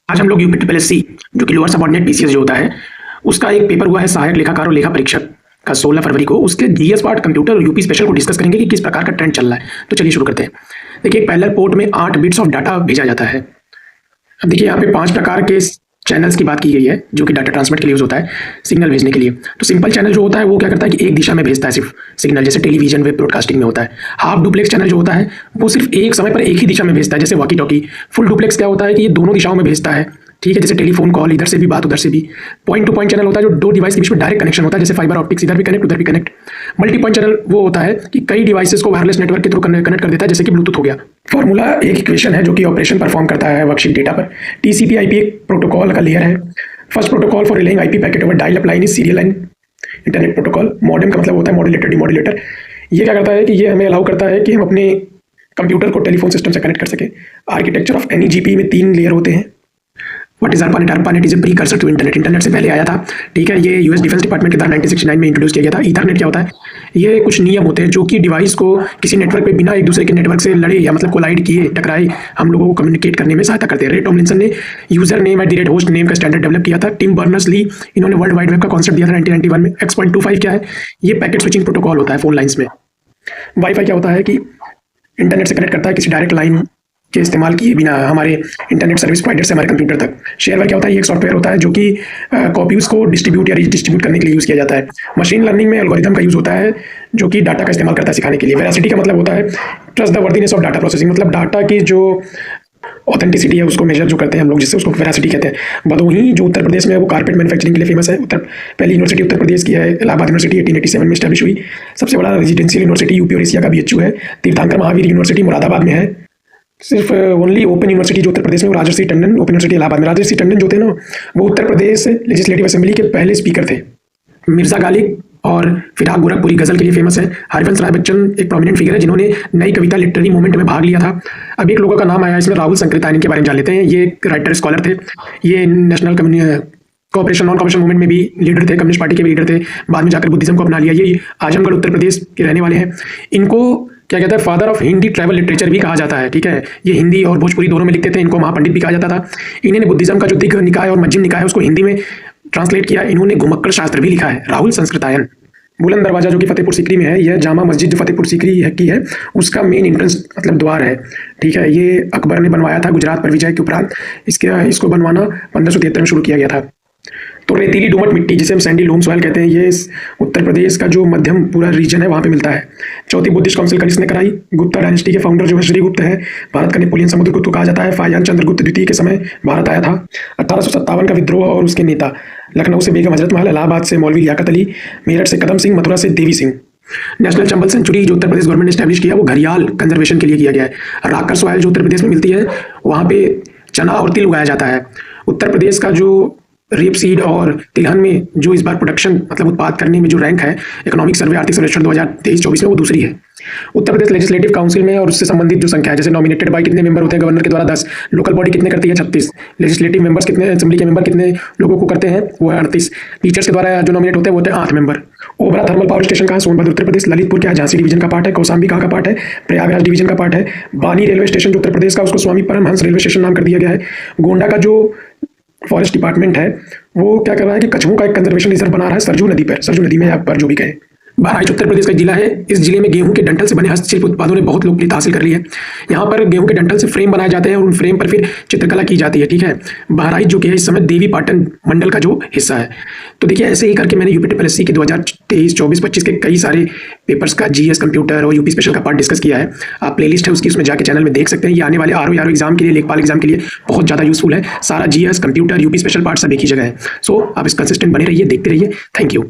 आज हम लोग यूपी ट्रिपल एस सी जो कि लोअर सबऑर्डिनेट पीसीएस जो होता है उसका एक पेपर हुआ है सहायक लेखाकार और लेखा परीक्षक का 16 फरवरी को। उसके जीएस पार्ट कंप्यूटर और यूपी स्पेशल को डिस्कस करेंगे कि किस प्रकार का ट्रेंड चल रहा है। तो चलिए शुरू करते हैं। देखिए, पैरेलल पोर्ट में 8 बिट्स ऑफ डाटा भेजा जाता है। अब देखिए, यहाँ पे 5 प्रकार के चैनल्स की बात की गई है जो कि डाटा ट्रांसमिट के लिए यूज होता है, सिग्नल भेजने के लिए। तो सिंपल चैनल जो होता है वो क्या करता है कि एक दिशा में भेजता है सिर्फ सिग्नल, जैसे टेलीविजन वेब ब्रॉडकास्टिंग में होता है। हाफ डुप्लेक्स चैनल जो होता है वो सिर्फ एक समय पर एक ही दिशा में भेजता है, जैसे वॉकी टॉकी। फुल डुप्लेक्स क्या होता है कि ये दोनों दिशाओं में भेजता है, ठीक है, जैसे टेलीफोन कॉल, इधर से भी बात उधर से भी। पॉइंट टू पॉइंट चैनल होता है जो दो डिवाइस के बीच में डायरेक्ट कनेक्शन होता है, जैसे फाइबर ऑप्टिक्स, इधर भी कनेक्ट उधर भी कनेक्ट। मल्टी पॉइंट चैनल वो होता है कि कई डिवाइसेस को वायरलेस नेटवर्क के थ्रू कनेक्ट कर देता है, जैसे कि ब्लूटूथ हो गया। फॉर्मूला एक इक्वेशन है जो कि ऑपरेशन परफॉर्म करता है वर्कशीट डेटा पर। टीसीपी आईपी एक प्रोटोकॉल का लेयर है। First protocol for relying IP packet over dial up line is serial line internet protocol. Modem का मतलब होता है मॉड्यूलेटर डिमॉड्यूलेटर। ये क्या करता है कि ये हमें अलाउ करता है कि हम अपने कंप्यूटर को टेलीफोन सिस्टम से कनेक्ट कर सकें। आर्किटेक्चर ऑफ एनी जीपी में 3 लेयर होते हैं। What is ARPANET? ARPANET is a precursor to internet. Internet से पहले आया था, ठीक है। ये यूएस डिफेंस डिपार्टमेंट के द्वारा 1969 में इंट्रोड्यूस किया गया था। ईथरनेट क्या होता है? ये कुछ नियम होते हैं जो कि डिवाइस को किसी नेटवर्क पे बिना एक दूसरे के नेटवर्क से लड़े या मतलब कोलाइड किए, टकराए, हम लोगों को कम्युनिकेट करने में सहायता करते हैं। रे टॉमलिंसन ने यूजर नेम @ होस्ट नेम का स्टैंडर्ड डेवलप किया था। टिम बर्नर्स-ली इन्होंने वर्ल्ड वाइड वेब का कॉन्सेप्ट दिया था 1991 में। X.25 क्या है? ये पैकेट स्विचिंग प्रोटोकॉल होता है फोन लाइन्स में। वाईफाई क्या होता है कि इंटरनेट से कनेक्ट करता है किसी डायरेक्ट लाइन के इस्तेमाल किए बिना हमारे इंटरनेट सर्विस प्रोवाइडर से हमारे कंप्यूटर तक। शेयरवेयर क्या होता है? ये एक सॉफ्टवेयर होता है जो कि कॉपीज को डिस्ट्रीब्यूट या रिडिस्ट्रीब्यूट करने के लिए यूज़ किया जाता है। मशीन लर्निंग में एल्गोरिथम का यूज़ होता है जो कि डाटा का इस्तेमाल करता है सिखाने के लिए। वेरासिटी का मतलब होता है trust the worthiness of data processing, मतलब डाटा की जो ऑथेंटिसिटी है उसको मेजर जो करते हैं हम लोग, जिससे उसको वेरासिटी कहते हैं। भदोही जो उत्तर प्रदेश में है वो कारपेट मैन्युफैक्चरिंग के लिए फेमस है। पहली यूनिवर्सिटी उत्तर प्रदेश की है इलाहाबाद यूनिवर्सिटी, 1887 में स्टैब्लिश हुई। सबसे बड़ा रेजिडेंशियल यूनिवर्सिटी यूपी और एशिया का BHU है। तीर्थंकर महावीर यूनिवर्सिटी मुरादाबाद में है। सिर्फ ओनली ओपन यूनिवर्सिटी जो उत्तर प्रदेश में वो राजर्षि टंडन ओपन यूनिवर्सिटी इलाहाबाद में। राजर्षि टंडन जो थे ना वो उत्तर प्रदेश लेजिस्लेटिव असेंबली के पहले स्पीकर थे। मिर्जा गालिब और फिराक गोरखपुरी गजल के लिए फेमस है। हरिवंश राय बच्चन एक प्रोमिनेंट फिगर है जिन्होंने नई कविता लिटरेरी मूवमेंट में भाग लिया था। अब एक लोगों का नाम आया इसमें, राहुल संकृतायन के बारे में जान लेते हैं। ये एक राइटर स्कॉलर थे। ये national cooperation non cooperation movement में भी लीडर थे, कम्युनिस्ट पार्टी के भी लीडर थे। बाद में जाकर बुद्धिज्म को अपना लिया। ये आजमगढ़ उत्तर प्रदेश के रहने वाले हैं। इनको क्या कहता है? Father of Hindi travel literature भी कहा जाता है, ठीक है। ये हिंदी और भोजपुरी दोनों में लिखते थे। इनको महापंडित भी कहा जाता था। इन्होंने बुद्धिज्म का जो दिग्ग निकाय और मध्यम निकाय है उसको हिंदी में ट्रांसलेट किया। इन्होंने घुमक्कड़ शास्त्र भी लिखा है। राहुल संस्कृतायन। बुलंद दरवाजा जो कि फतेहपुर सीकरी में है, यह जामा मस्जिद जो फतेहपुर सीकरी की है उसका मेन एंट्रेंस मतलब द्वार है, ठीक है। ये अकबर ने बनवाया था गुजरात पर विजय के उपरांत। इसको बनवाना 1573 में शुरू किया गया था। तो रेतीली दोमट मिट्टी जिसे हम सैंडी लोम सॉइल कहते हैं, ये उत्तर प्रदेश का जो मध्यम पूरा रीजन है वहाँ पे मिलता है। चौथी बुद्धिस्ट काउंसिल किसने कराई? गुप्ता डायनेस्टी के फाउंडर जो है श्रीगुप्त है। भारत का नेपोलियन समुद्रगुप्त कहा जाता है। फायान चंद्रगुप्त द्वितीय के समय भारत आया था। 1857 का विद्रोह और उसके नेता। लखनऊ से बेगम हजरत महल, इलाहाबाद से मौलवी लियाकत अली, मेरठ से कदम सिंह, मथुरा से देवी सिंह। नेशनल चंबल सेंचुरी जो उत्तर प्रदेश गवर्नमेंट ने स्टैब्लिश किया वो घड़ियाल कंजर्वेशन के लिए किया गया है। राकर सॉइल जो उत्तर प्रदेश में मिलती है वहाँ पे चना और तिल उगाया जाता है। उत्तर प्रदेश का जो रेप सीड और तिलहन में जो इस बार प्रोडक्शन मतलब उत्पाद करने में जो रैंक है इकोनॉमिक सर्वे आर्थिक सर्वेक्षण 2023-24 में वो दूसरी है। उत्तर प्रदेश लेजिस्लेटिव काउंसिल में और उससे संबंधित जो संख्या है, जैसे नॉमिनेटेड बाई कितने मेंबर होते हैं गवर्नर के द्वारा 10, लोकल बॉडी कितने करती है 36, लेजिस्लेटिव मेंबर्स कितने, असेंबली के मेंबर कितने लोगों को करते हैं वो है 38। टीचर्स के द्वारा जो नॉमिनेट होते हैं वो होते हैं 8 member. Obra thermal power station कहाँ? सोनभद्र उत्तर प्रदेश। ललितपुर क्या है? झांसी डिवीजन का पार्ट है। कौशाम्बी कहाँ का पार्ट है? प्रयागराज डिवीजन का पार्ट है। बानी रेलवे स्टेशन जो उत्तर प्रदेश का उसको स्वामी परमहंस रेलवे स्टेशन नाम कर दिया गया है। गोंडा का जो फॉरेस्ट डिपार्टमेंट है वो क्या कर रहा है कि कछुओं का एक कंजर्वेशन रिजर्व बना रहा है सरजू नदी पर, सरजू नदी में या पर जो भी कहे। बहराइच उत्तर प्रदेश का जिला है। इस जिले में गेहूं के डंठल से बने हस्तशिल्प उत्पादों ने बहुत लोकप्रियता हासिल कर ली है। यहाँ पर गेहूं के डंठल से फ्रेम बनाए जाते हैं और उन फ्रेम पर फिर चित्रकला की जाती है, ठीक है। बहराइच जो कि है इस समय देवी पाटन मंडल का जो हिस्सा है। तो देखिए, ऐसे ही करके मैंने यूपी ट्रिपल एस सी के 2023, 24, 25 के कई सारे पेपर्स का जीएस कंप्यूटर और यूपी स्पेशल का पार्ट डिस्कस किया है। आप प्लेलिस्ट है उसकी, उसमें जाके चैनल में देख सकते हैं। ये आने वाले आरओ एग्जाम के लिए, लेखपाल एग्जाम के लिए बहुत ज़्यादा यूजफुल है। सारा GS computer UP special part सब एक ही जगह है। सो आप इस कंसिस्टेंट बने रहिए, देखते रहिए। Thank you.